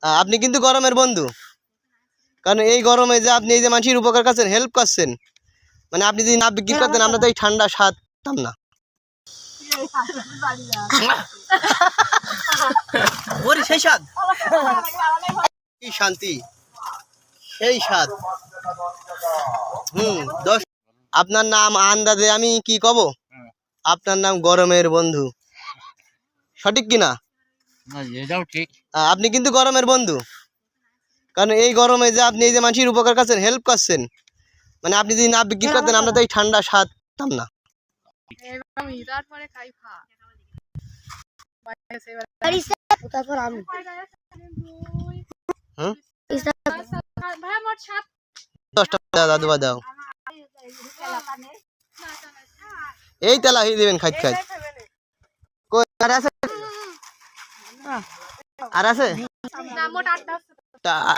আপনি কিন্তু গরমের বন্ধু, কারণ এই গরমে যে আপনি এই যে মানুষের উপকার করছেন, হেল্প করছেন, মানে আপনি যদি না বিক্রি করতেন আমরা তো এই ঠান্ডা স্বাদ পেতাম না। ওরে সেই স্বাদ, কি শান্তি, সেই স্বাদ। দশ। আপনার নাম আন্দাজে আমি কি কব, আপনার নাম গরমের বন্ধু, সঠিক কিনা? এটাও ঠিক। আপনি কিন্তু গরমের বন্ধু, কারণ এই গরমে যে আপনি এই যে মানুষের উপকার করছেন, হেল্প করছেন, মানে আপনি যদি না বিক্রি করতেন আমরা তো এই ঠান্ডা স্বাদ পেতাম না। দাদু দাও এই তেলা হয়ে দেবেন খাই খাই। আর আছে আর আছে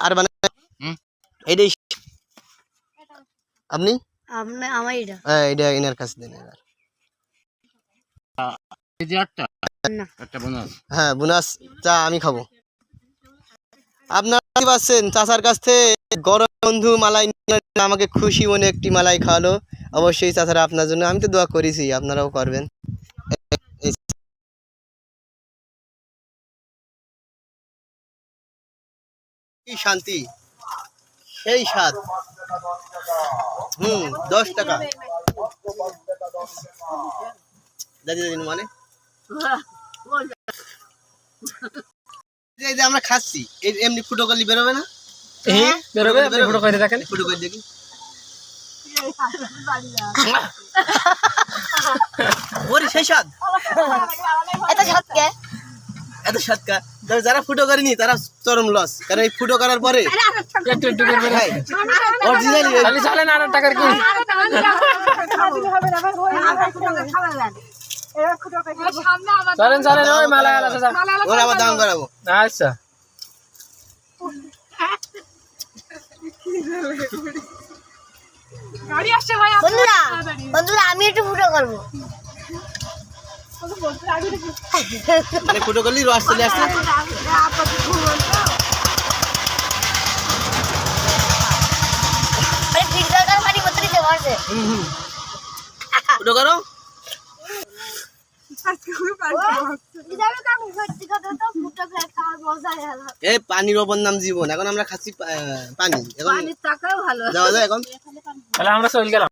আর মানে এইটাই আপনি এটা এনার কাছে দেন এবার। হ্যাঁ বোনাস চা আমি খাবো। আপনারা কি পাচ্ছেন চাচার কাছ থেকে গরম বন্ধু মালাই আমাকে খুশি মনে একটি মালাই খাওয়ালো। অবশ্যই চাচারা আপনার জন্য আমি তো দোয়া করেছি, আপনারাও করবেন। কি শান্তি, সেই স্বাদ। 10 টাকা মানে এই যে আমরা খাচ্ছি এমনি ফুটো করলে বেরোবে না? বেরোবে, ফুটো করে দেখেন, ফুটো করে দেখি। ওরে সেই স্বাদ, এত স্বাদকা। যারা ফুটো করেনি তারা চরম লস, কারণ এই ফুটো করার পরে আবার দাম করাবো। আচ্ছা বন্ধুরা আমি একটু ফুটো করবো। মানে ফুটো করলি রস চলে আসছে। ফুটো করো। এই পানির ওপর নাম জীবন, এখন আমরা খাচ্ছি পানি, এখন যাওয়া যায় এখন। তাহলে আমরা চলে গেলাম।